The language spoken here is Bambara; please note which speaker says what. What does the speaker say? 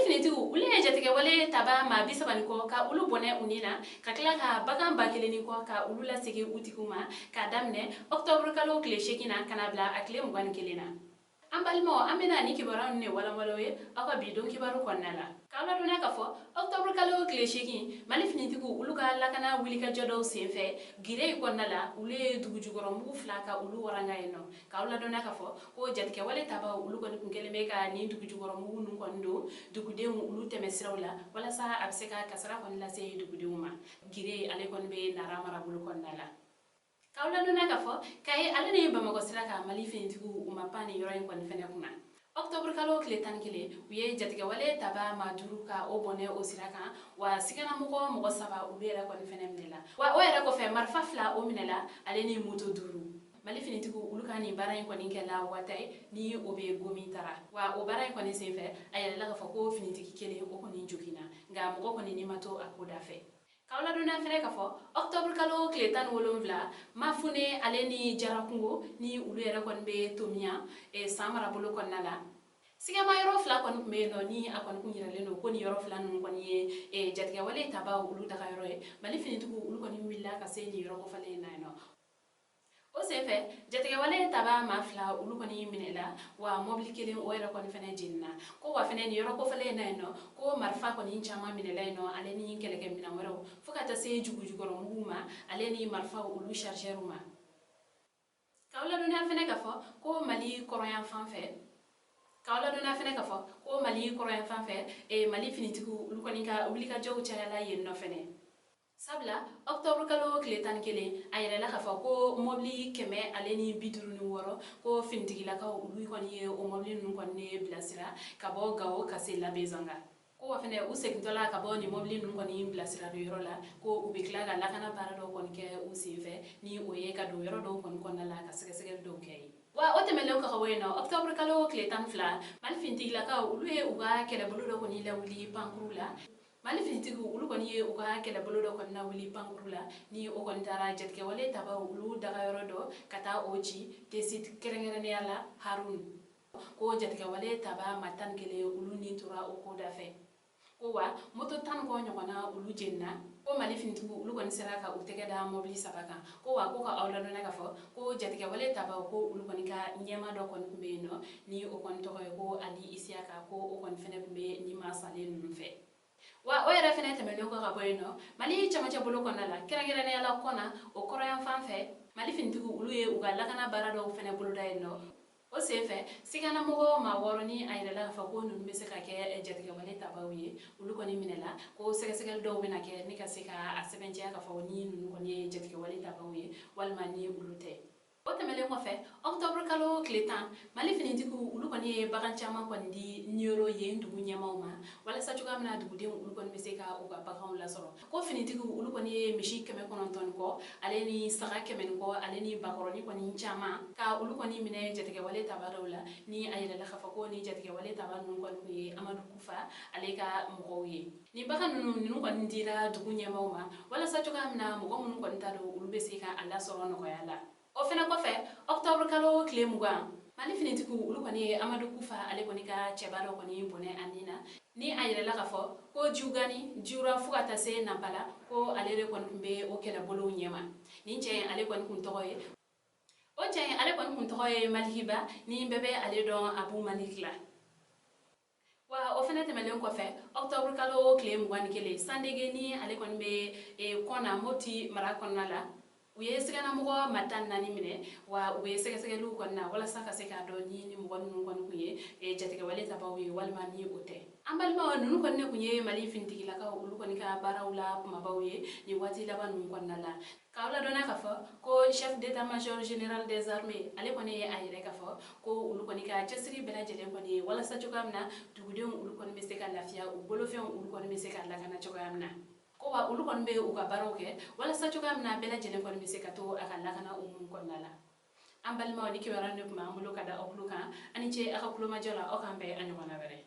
Speaker 1: finitigiw ulu ye jatigɛ wale taba ma 30 kɔ ka ulu bɔnɛ unina ka tila ka bagan ba kelen kɔ ka ulu lasegi utigiw ma ka daminɛ octobre kalo tile 8 na kana bila a tile 21 na. An balimaw an bɛna ni kibaru ne walanwalaw ye aw ka bi don kibaru kɔnɔna la. K'aw ladɔnniya k'a fɔ octobre kalo tile 8 Mali finitigiw ulu ka lakana wulikajɔ dɔw senfɛ gire kɔnɔna la ulu ye dugu jukɔrɔ mugu 2 ka ulu waranga yen nɔ. K'aw ladɔnniya k'a fɔ ko jatigɛ wale taba ulu kɔni kun kelen bɛ ka ni dugu jukɔrɔ mugu nun kɔni don dugudenw ulu tɛmɛ siraw la walasa a bɛ se ka kasara kɔni lase dugudenw ma. Gire ale kɔni bɛ Nara marabolo kɔnɔna la. K'aw ladɔnniya k'a fɔ Kayi ale ni Bamakɔ sira ka Mali finitigiw u ma pan ni yɔrɔ in kɔni fɛnɛ kunna. Octobre kalo tile 11 u ye jatigɛ wale taba ma 5 ka o bɔnɛ o sira kan wa siganamɔgɔ mɔgɔ 3 ulu yɛrɛ kɔni fɛnɛ minɛ la. Wa o yɛrɛ kɔfɛ marifa 2 o minɛ la ale ni moto 5. Mali finitigiw ulu ka ni baara in kɔni kɛla wata ye ni o bɛ Gomi Tara. Wa o baara in kɔni senfɛ a yɛlɛla k'a fɔ ko finitigi kelen o kɔni jogina nka mɔgɔ kɔni ni ma to a ko da fɛ. K'aw ladɔnniya fɛnɛ k'a fɔ octobre kalo tile 17 Mafune ale ni Jarakungo ni ulu yɛrɛ kɔni bɛ Tomiya san marabolo kɔnɔna la. Sigama yɔrɔ 2 kɔni kun bɛ yen nɔ ni a kɔni kun yiralen don ko ni yɔrɔ 2 ninnu kɔni ye jatigɛ wale taba ulu daga yɔrɔ ye. Mali finitigiw ulu kɔni wulila ka se ni yɔrɔ kɔfɛlen in na yen nɔ. O senfɛ jatigɛ wale taba ma 2 ulu kɔni minɛ la wa mobili kelen o yɛrɛ kɔni fɛnɛ jenina ko wa fɛnɛ ni yɔrɔ kɔfɛlen na yen nɔ ko marifa kɔni caman minɛla yen nɔ ale ni kɛlɛkɛminɛn wɛrɛw fo ka taa se jugujukɔrɔ mugu ma ale ni marifa ulu chargeur ma. K'aw ladɔnniya fɛnɛ k'a fɔ ko Mali kɔrɔyan fan fɛ Mali finitigiw ulu kɔni ka wulikajɔw cayala yen nɔ fɛnɛ. Sabula octobre kalo tile 11 a yɛrɛla k'a fɔ ko mobili 156 ko finitigilakaw ulu kɔni ye o mobili ninnu kɔni bilasira ka bɔ Gao ka se Labezanga. Ko wa fɛnɛ u segintɔla ka bɔ ni mobili ninnu kɔni bilasira do yɔrɔ la ko u bɛ tila ka lakana baara dɔw kɔni kɛ u senfɛ ni o ye ka don yɔrɔ dɔw kɔni kɔnɔna la ka sɛgɛsɛgɛli dɔw kɛ ye. Wa o tɛmɛnlen ka bɔ yen nɔ octobre kalo tile 12 Mali finitigilakaw ulu ye u ka kɛlɛbolo dɔ kɔni lawuli pankuru la. Mali finitigiw ulu kɔni ye u ka kɛlɛbolo dɔ kɔni lawuli pankuru la ni o kɔni taara jatigɛ wale taba ulu daga yɔrɔ dɔ ka taa o ci site kɛrɛnkɛrɛnnenya la Harun. Ko jatigɛ wale taba ma 11 ulu ni tora o ko da fɛ. Ko wa moto 10 kɔ ɲɔgɔnna ulu jenina ko Mali finitigiw ulu kɔni sera ka u tɛgɛ da mobili 3 kan. Ko wa ko ka aw ladɔnniya k'a fɔ ko jatigɛ wale taba ko ulu kɔni ka ɲɛma dɔ kɔni kun bɛ yen nɔ ni o kɔni tɔgɔ ye ko Ali Isiaka ko o kɔni fɛnɛ kun bɛ ni masalen ninnu fɛ. Wa o yɛrɛ fɛnɛ tɛmɛnlen ka bɔ yen nɔ Mali cɛmancɛ bolo kɔnɔna la kɛrɛnkɛrɛnnenya la kɔna o kɔrɔyan fan fɛ Mali finitigiw ulu ye u ka lakana baara dɔw fɛnɛ boloda yen nɔ. O senfɛ siganamɔgɔ maa 6 ni a yɛrɛla k'a fɔ ko ninnu bɛ se ka kɛ jatigɛ wale tabaw ye ulu kɔni minɛ la ko sɛgɛsɛgɛli dɔw bɛna kɛ ni ka se ka a sɛbɛntiya k'a fɔ ni ninnu kɔni ye jatigɛ wale tabaw ye walima ni ulu tɛ. O tɛmɛnlen kɔfɛ octobre kalo tile 10 Mali finitigiw ulu kɔni ye bagan caman kɔni di Nioro yen dugu ɲɛmaw ma walasa cogoya min na dugudenw ulu kɔni bɛ se ka u ka baganw lasɔrɔ. Ko finitigiw ulu kɔni ye misi 900 kɔ ale ni saga 100 kɔ ale ni bakɔrɔni kɔni caman ka ulu kɔni minɛ jatigɛ wale taba dɔw la ni a yɛrɛla k'a fɔ ko ni jatigɛ wale taba ninnu kɔni kun ye Amadu Kufa ale ka mɔgɔw ye. Ni bagan ninnu kɔni dira dugu ɲɛmaw ma walasa cogoya min na mɔgɔ minnu kɔni ta don ulu bɛ se ka a lasɔrɔ nɔgɔya la. O fɛnɛ kɔfɛ octobre kalo tile 20 Mali finitigiw ulu kɔni ye Amadu Kufa ale kɔni ka cɛba dɔ kɔni bɔnɛ a nin na ni a yɛrɛla k'a fɔ ko Jiugani jiura fo ka taa se Nampala ko ale de kɔni kun bɛ o kɛlɛbolow ɲɛma. Nin cɛ in ale kɔni kun tɔgɔ ye o cɛ in ale kɔni kun tɔgɔ ye Malikiba ni bɛɛ bɛ ale dɔn Abu Malik la. Wa o fɛnɛ tɛmɛnlen kɔfɛ octobre kalo tile 21 Sandege ni ale kɔni bɛ Kɔna Mopti mara kɔnɔna la. U ye siganamɔgɔ ma 14 minɛ wa u ye sɛgɛsɛgɛliw kɔni na walasa ka se k'a dɔn ni mɔgɔ ninnu kɔni kun ye jatigɛ wale tabaw ye walima ni o tɛ. An balimaw ninnu kɔni ne kun ye Mali finitigilakaw ulu kɔni ka baaraw la kumabaw ye ni waati laban ninnu kɔnɔna la. K'aw ladɔnniya k'a fɔ ko chef d'état-major général des armées ale kɔni ye a yɛrɛ k'a fɔ ko ulu kɔni ka cɛsiri bɛɛ lajɛlen kɔni ye walasa cogoya min na dugudenw ulu kɔni bɛ se ka lafiya u bolofɛnw ulu kɔni bɛ se ka lakana cogoya min na. Ko wa ulu kɔni bɛ u ka baaraw kɛ walasa cogoya min na bɛɛ lajɛlen kɔni bɛ se ka to a ka lakana hukumu kɔnɔna la. An balimaw ni kibaruya ne kun b'an bolo ka da aw tulo kan ani ce aw ka kulomajɔ la aw k'an bɛn a ɲɔgɔnna wɛrɛ.